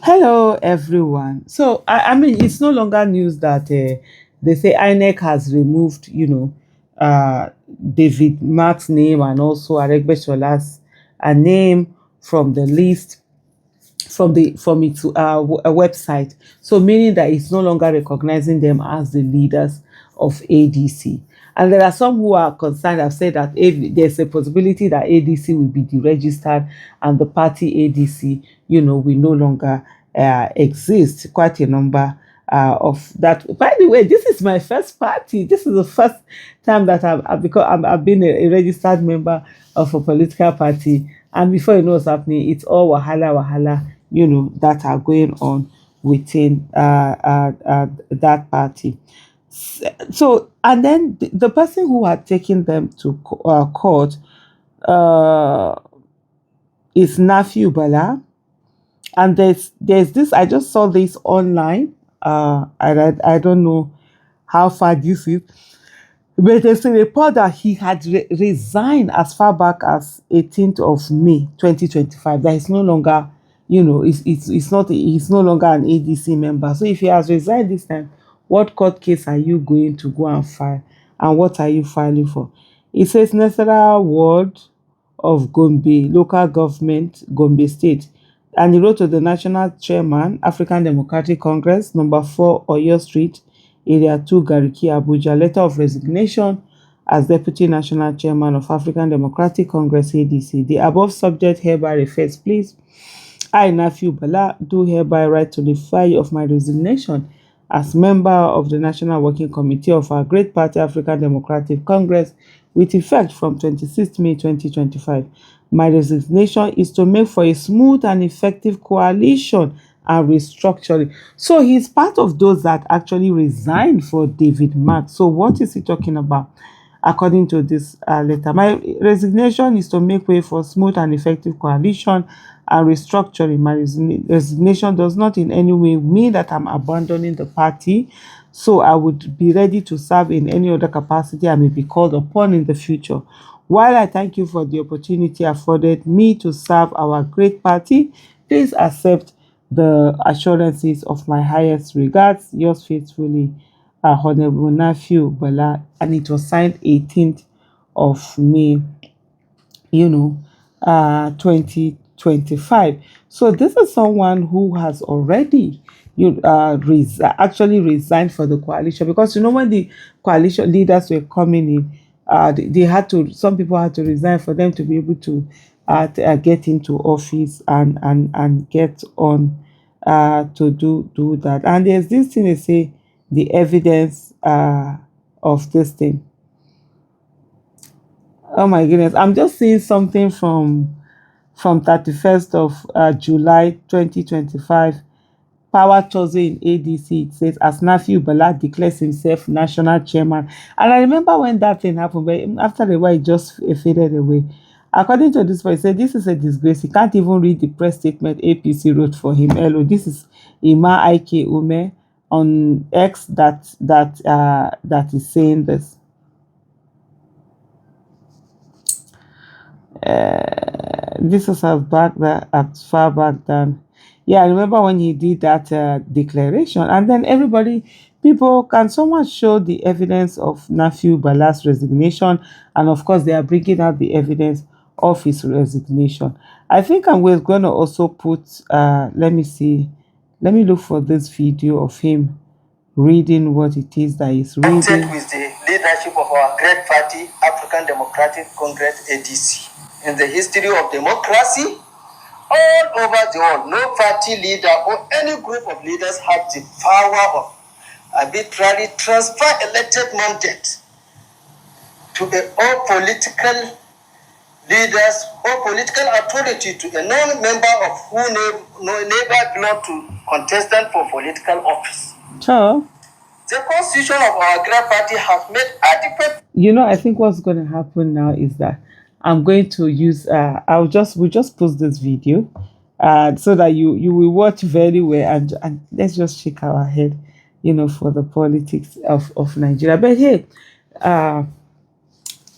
Hello, everyone. So, I mean, it's no longer news that they say INEC has removed, David Mark's name and also Aregbeshola's name from the list from its website. So meaning that it's no longer recognizing them as the leaders of ADC. And there are some who are concerned, have said that there's a possibility that ADC will be deregistered and the party ADC, will no longer exist. Quite a number of that. By the way, this is my first party. This is the first time that I've been a registered member of a political party. And before you know what's happening, it's all wahala, that are going on within that party. So, and then the person who had taken them to court uh, is Nafiu Bala. And there's this, I just saw this online. I don't know how far this is, but there's a report that he had resigned as far back as 18th of May 2025. That is no longer, it's not, he's no longer an ADC member. So if he has resigned this time, what court case are you going to go and file? And what are you filing for? It says Nasara Ward of Gombe, local government, Gombe State. And he wrote to the national chairman, African Democratic Congress, number 4 Oyo Street, Area 2, Gariki, Abuja, letter of resignation as Deputy National Chairman of African Democratic Congress, ADC. The above subject hereby refers, please. I, Nafiu Bala, do hereby write to notify of my resignation as member of the National Working Committee of our great party, African Democratic Congress, with effect from 26 May 2025. My resignation is to make for a smooth and effective coalition and restructuring. So he's part of those that actually resigned for David Mark. So what is he talking about? According to this letter, my resignation is to make way for smooth and effective coalition and restructuring. My resignation does not in any way mean that I'm abandoning the party. So I would be ready to serve in any other capacity I may be called upon in the future. While I thank you for the opportunity afforded me to serve our great party, please accept the assurances of my highest regards. Yours faithfully, Honorable Nafiu Bala, and it was signed 18th of May, 2025. So this is someone who has already actually resigned for the coalition, because when the coalition leaders were coming in, they had to, some people had to resign for them to be able to get into office and get on to do that. And there's this thing they say, the evidence of this thing. Oh my goodness, I'm just seeing something from 31st of July 2025. Power chosen in ADC. It says, as Nafiu Bala declares himself national chairman. And I remember when that thing happened, but after a while, it just faded away. According to this voice, said this is a disgrace. He can't even read the press statement APC wrote for him. Hello, this is Ima Ike Ume on X that is saying this. This was as far back then. Yeah, I remember when he did that declaration, and then people, can someone show the evidence of Nafiu Bala's resignation? And of course, they are bringing out the evidence of his resignation. I think I'm going to also put, let me see, let me look for this video of him reading what it is that he's reading. With the leadership of our great party, African Democratic Congress, ADC. In the history of democracy, all over the world, no party leader or any group of leaders have the power of arbitrarily transfer elected mandate to all political leaders or political authority to a non-member of who never belong to contestant for political office. Sure. The constitution of our great party has made adequate. I think what's going to happen now is that I'm going to use we'll just post this video so that you will watch very well, and let's just shake our head, for the politics of Nigeria. But hey,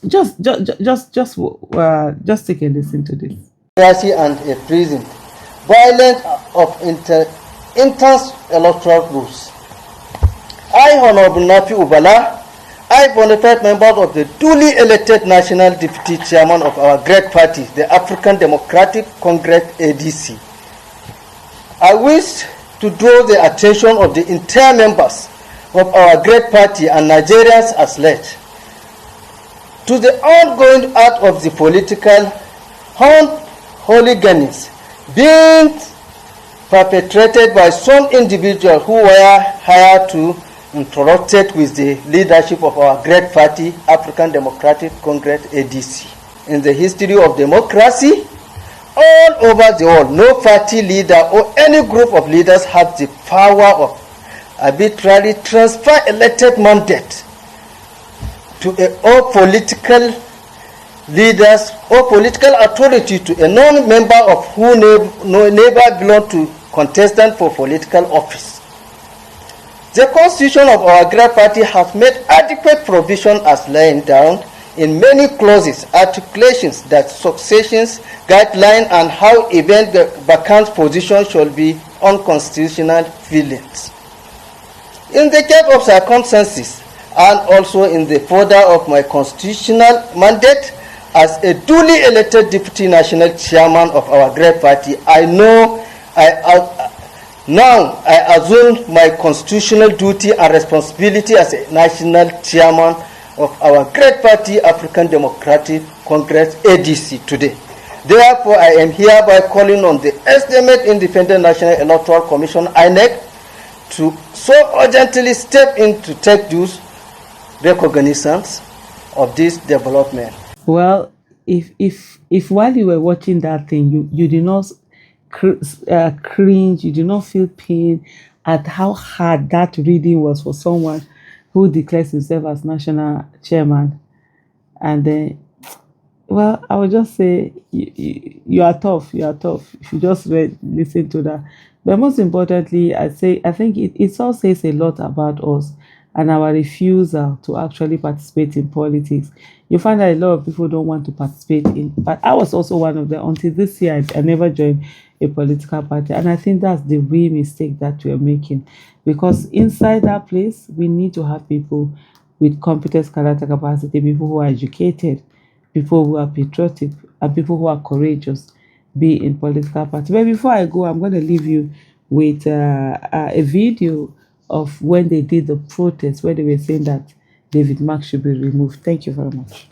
just take a listen to this. And a prison. violence of intense electoral rules. I, Honorable Nafiu Bala, I, bona-fide members of the duly elected National Deputy Chairman of our great party, the African Democratic Congress ADC, I wish to draw the attention of the entire members of our great party and Nigerians as late to the ongoing act of the political hooligans being perpetrated by some individuals who were hired to interact with the leadership of our great party, African Democratic Congress ADC. In the history of democracy, all over the world, no party leader or any group of leaders has the power of arbitrarily transfer elected mandate to all political leaders or political authority to a non-member of who never belonged to contestant for political office. The constitution of our great party has made adequate provision as laying down in many clauses, articulations that successions, guidelines, and how event vacant position shall be unconstitutional feelings. In the case of circumstances, and also in the further of my constitutional mandate as a duly elected Deputy National Chairman of our great party, I assume my constitutional duty and responsibility as a National Chairman of our great party, African Democratic Congress ADC, today. Therefore, I am hereby calling on the esteemed Independent National Electoral Commission, INEC, to so urgently step in to take due recognitions of this development. Well, if while you were watching that thing, you did not cringe, you did not feel pain at how hard that reading was for someone who declares himself as national chairman, and then, well, I would just say you are tough. You are tough. You should just listen to that. But most importantly, I think it all says a lot about us and our refusal to actually participate in politics. You find that a lot of people don't want to participate in, but I was also one of them. Until this year, I never joined a political party, and I think that's the real mistake that we're making, because inside that place, we need to have people with competence, character, capacity, people who are educated, people who are patriotic, and people who are courageous be in political party. But before I go, I'm going to leave you with a video of when they did the protest, where they were saying that David Mark should be removed. Thank you very much.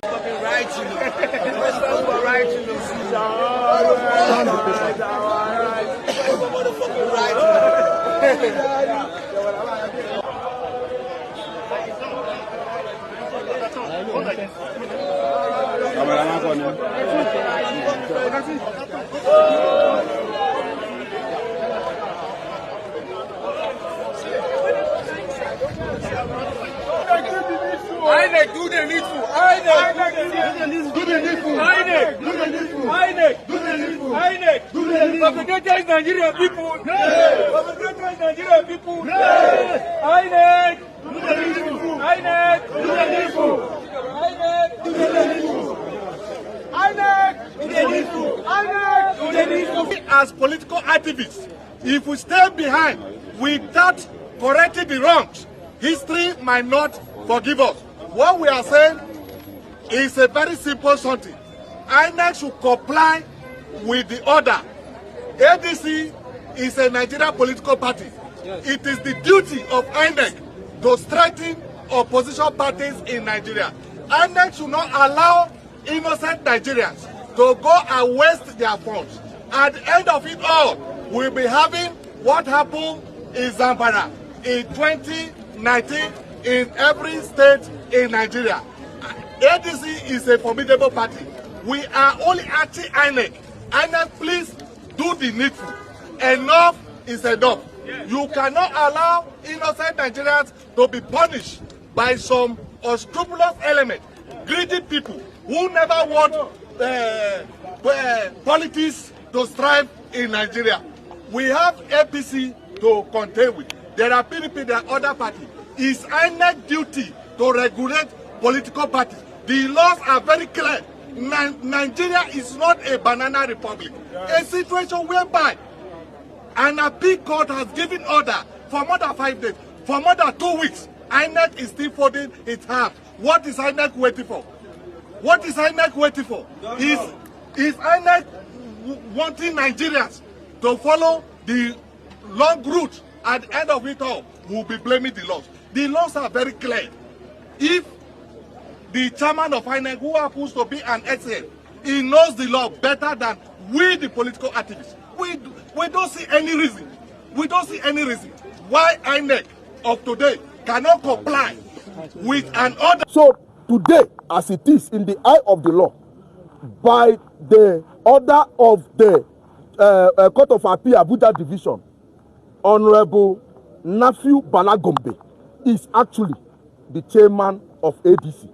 INEC, do the needful. INEC, do the needful. INEC, do the needful. INEC, do the needful. INEC, do the needful. Perpetrated Nigerian people. Perpetrated Nigerian people. INEC, do the needful. INEC, do the needful. INEC, do the needful. INEC, do the needful. INEC, do the needful. As political activists, if we stay behind without correcting the wrongs, history might not forgive us. What we are saying is a very simple something. INEC should comply with the order. ADC is a Nigerian political party. Yes. It is the duty of INEC to strengthen opposition parties in Nigeria. INEC should not allow innocent Nigerians to go and waste their funds. At the end of it all, we'll be having what happened in Zamfara in 2019 in every state in Nigeria. ADC is a formidable party. We are only anti-INEC. INEC, please do the needful. Enough is enough. You cannot allow innocent Nigerians to be punished by some unscrupulous element, greedy people who never want politics to strive in Nigeria. We have APC to contend with. There are PDP, there are other parties. It's INEC duty to regulate political parties. The laws are very clear. Nigeria is not a banana republic. A situation whereby And a big court has given order for more than 5 days, for more than 2 weeks. INEC is still folding its hands. What is INEC waiting for? What is INEC waiting for? Is INEC wanting Nigerians to follow the long route? At the end of it all, we'll be blaming the laws. The laws are very clear. If the chairman of INEC, who happens to be an SN, he knows the law better than we, the political activists. We don't see any reason. We don't see any reason why INEC of today cannot comply with an order. So today, as it is in the eye of the law, by the order of the Court of Appeal Abuja Division, Honorable Nafiu Bala is actually the chairman of ADC.